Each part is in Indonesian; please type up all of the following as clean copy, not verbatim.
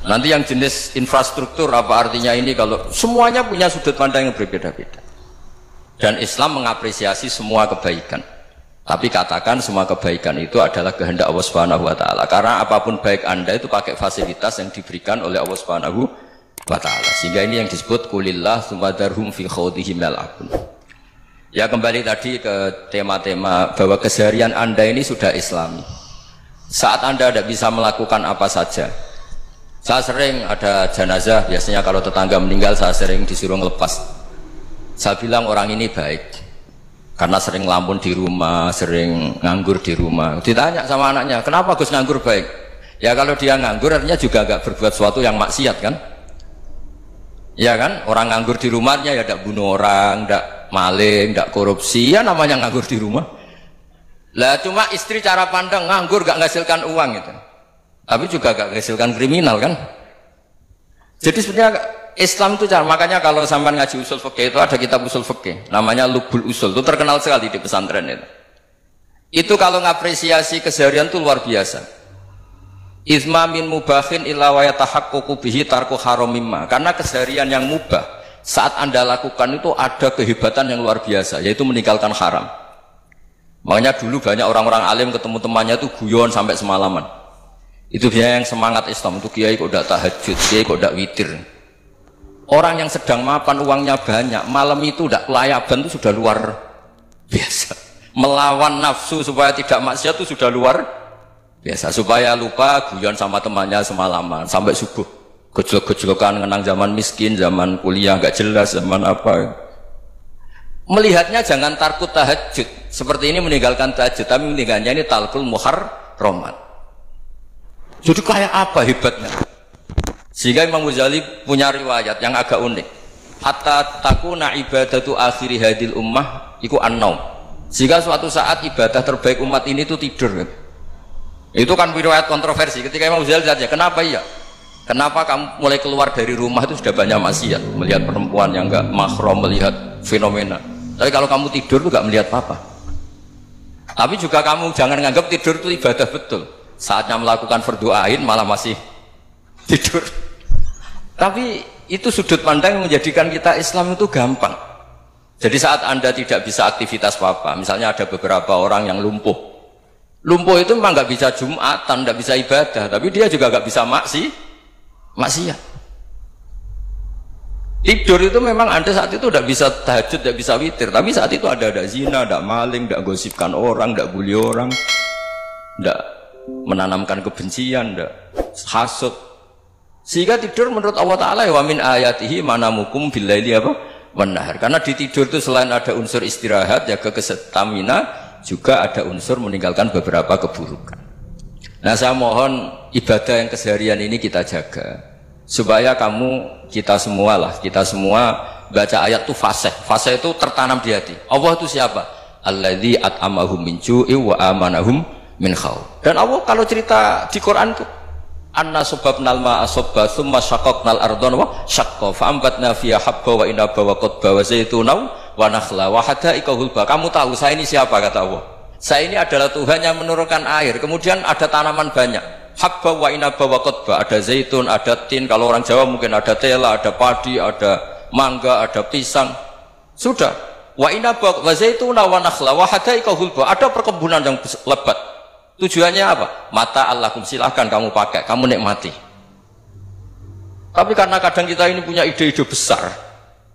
Nanti yang jenis infrastruktur apa artinya ini, kalau semuanya punya sudut pandang yang berbeda-beda. Dan Islam mengapresiasi semua kebaikan. Tapi katakan semua kebaikan itu adalah kehendak Allah Subhanahu wa taala. Karena apapun baik Anda itu pakai fasilitas yang diberikan oleh Allah Subhanahu wa taala. Sehingga ini yang disebut kulillah sumadarhum fi khawdihim yal'abun. Ya, kembali tadi ke tema-tema bahwa keseharian Anda ini sudah Islami. Saat Anda tidak bisa melakukan apa saja. Saya sering ada jenazah, biasanya kalau tetangga meninggal saya sering disuruh ngelepas. Saya bilang orang ini baik karena sering lamun di rumah, sering nganggur di rumah. Ditanya sama anaknya, kenapa Gus nganggur baik? Ya kalau dia nganggur artinya juga agak berbuat sesuatu yang maksiat kan? Ya kan, orang nganggur di rumahnya ya tidak bunuh orang, tidak maling, tidak korupsi, ya namanya nganggur di rumah. Lah cuma istri cara pandang nganggur gak menghasilkan uang itu. Tapi juga gak menghasilkan kriminal kan. Jadi sebenarnya Islam itu cara, makanya kalau sampai ngaji usul fikih itu ada kitab usul fikih namanya Lubul Usul, itu terkenal sekali di pesantren itu. Itu kalau ngapresiasi keseharian itu luar biasa. Izma min mubahin illa wa yatahaqququ bihi tarku haramimma. Karena keseharian yang mubah saat Anda lakukan itu ada kehebatan yang luar biasa, yaitu meninggalkan haram. Makanya dulu banyak orang-orang alim ketemu temannya itu guyon sampai semalaman. Itu biasanya yang semangat Islam itu, kiai kok tidak tahajud, kiai kok tidak witir. Orang yang sedang mapan uangnya banyak, malam itu tidak kelayaban itu sudah luar biasa. Melawan nafsu supaya tidak maksiat itu sudah luar biasa. Supaya lupa guyon sama temannya semalaman sampai subuh. Gejlok-gejlokan mengenang zaman miskin, zaman kuliah nggak jelas, zaman apa. Melihatnya jangan tarkut tahajud. Seperti ini meninggalkan tahajud, tapi meninggalnya ini talkul muharramat. Jadi kayak apa hebatnya? Sehingga Imam Ghazali punya riwayat yang agak unik. Hatta takuna ibadatu akhiri hadil ummah iku an-naum. Sehingga suatu saat ibadah terbaik umat ini itu tidur. Itu kan riwayat kontroversi. Ketika Imam Ghazali tanya, kenapa iya? Kenapa kamu mulai keluar dari rumah itu sudah banyak maksiat, melihat perempuan yang enggak mahram, melihat fenomena. Tapi kalau kamu tidur itu enggak melihat apa-apa. Tapi juga kamu jangan menganggap tidur itu ibadah betul. Saatnya melakukan fardu ain malah masih tidur. Tapi itu sudut pandang yang menjadikan kita Islam itu gampang. Jadi saat Anda tidak bisa aktivitas apa-apa, misalnya ada beberapa orang yang lumpuh itu memang nggak bisa Jumatan, nggak bisa ibadah, tapi dia juga nggak bisa maksiat. Tidur itu memang Anda saat itu tidak bisa tahajud, tidak bisa witir, tapi saat itu ada zina, ada maling, tidak gosipkan orang, tidak bully orang, tidak menanamkan kebencian, hasud. Sehingga tidur menurut Allah Ta'ala wa min ayatihi manamukum billaili apa? Wan-nahar. Karena di tidur itu selain ada unsur istirahat, jaga kestamina, juga ada unsur meninggalkan beberapa keburukan. Nah, saya mohon ibadah yang keseharian ini kita jaga. Supaya kita semua baca ayat itu fasih. Fasih itu tertanam di hati. Allah itu siapa? Alladzi at'amahum min ju'i wa amanahum min khawf. Dan Allah kalau cerita di Quran itu anna subabnal ma'a subba thumma syaqaqnal ardhan wa syaqqa fa ambatna fiha habba wa inaba wa qadba wa zaituna wa nakhla wa hadaika hulba. Kamu tahu saya ini siapa, kata Allah. Saya ini adalah Tuhan yang menurunkan air, kemudian ada tanaman banyak, habba wa inaba wa qadba, ada zaitun, ada tin, kalau orang Jawa mungkin ada tela, ada padi, ada mangga, ada pisang. Sudah. Wa inaba wa zaituna wa nakhla wa hadaika hulba, ada perkebunan yang lebat. Tujuannya apa? Mata Allahkum, silahkan kamu pakai, kamu nikmati. Tapi karena kadang kita ini punya ide-ide besar.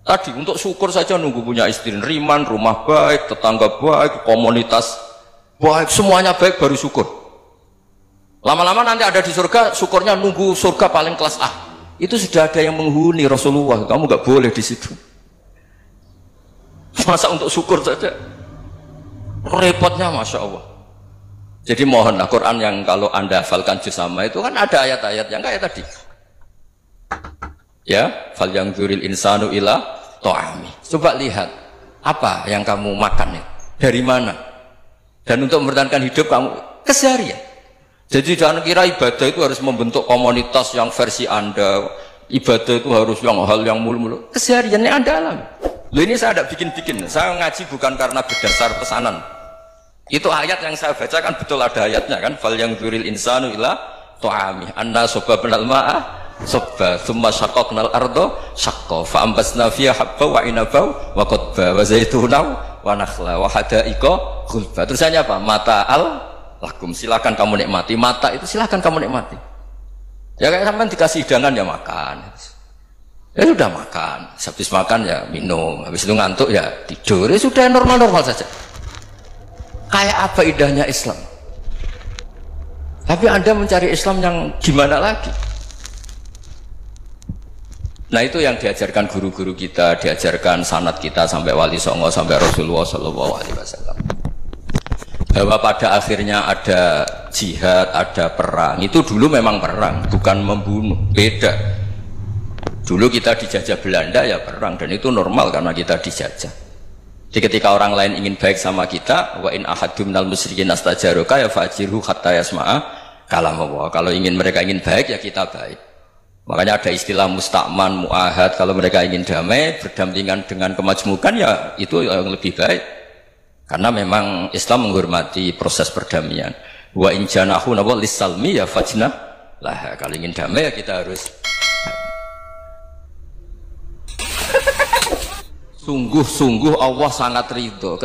Tadi untuk syukur saja nunggu punya istri riman, rumah baik, tetangga baik, komunitas baik, semuanya baik baru syukur. Lama-lama nanti ada di surga, syukurnya nunggu surga paling kelas A. Itu sudah ada yang menghuni Rasulullah, kamu nggak boleh di situ. Masa untuk syukur saja? Repotnya Masya Allah. Jadi mohonlah Quran yang kalau Anda hafalkan juz sama itu kan ada ayat-ayat yang kayak tadi. Ya, fal yanzuril insanu ila ta'ami. Coba lihat apa yang kamu makan ya? Dari mana? Dan untuk mempertahankan hidup kamu keseharian. Jadi jangan kira ibadah itu harus membentuk komunitas yang versi Anda. Ibadah itu harus yang hal yang mulu-mulu. Kesehariannya Anda alami. Loh, ini saya tidak bikin-bikin. Saya ngaji bukan karena berdasar pesanan. Itu ayat yang saya baca kan betul ada ayatnya kan. Fal yanzuril insanu ila ta'ami. Anna sababnal ma'a sabba thumma syaqqaqnal arda syaqqa fa ambasna fiha habba wa inaba wa qadba wa zaituna wa nakhla wa hadaiqa ghulba. Terusannya apa? Mata'al lakum, silakan kamu nikmati. Mata itu silakan kamu nikmati. Ya kayak sampean dikasih hidangan ya makan. Ya sudah makan, habis makan ya minum, habis itu ngantuk ya tidur. Ya sudah normal-normal saja. Kayak apa indahnya Islam? Tapi Anda mencari Islam yang gimana lagi? Nah itu yang diajarkan guru-guru kita, diajarkan sanad kita sampai Wali Songo, sampai Rasulullah SAW. Bahwa pada akhirnya ada jihad, ada perang. Itu dulu memang perang, bukan membunuh, beda. Dulu kita dijajah Belanda ya perang, dan itu normal karena kita dijajah. Jadi ketika orang lain ingin baik sama kita, wa in ahadum minal musyrikin astajaruka ya fajirhu hatta yasma'a kalam Allah. Kalau mereka ingin baik ya kita baik. Makanya ada istilah musta'man, mu'ahad. Kalau mereka ingin damai, berdampingan dengan kemajmukan ya itu yang lebih baik. Karena memang Islam menghormati proses perdamaian. Wa in janahu nawal lisalmi ya fajnah lah. Kalau ingin damai ya kita harus sungguh-sungguh Allah sangat ridho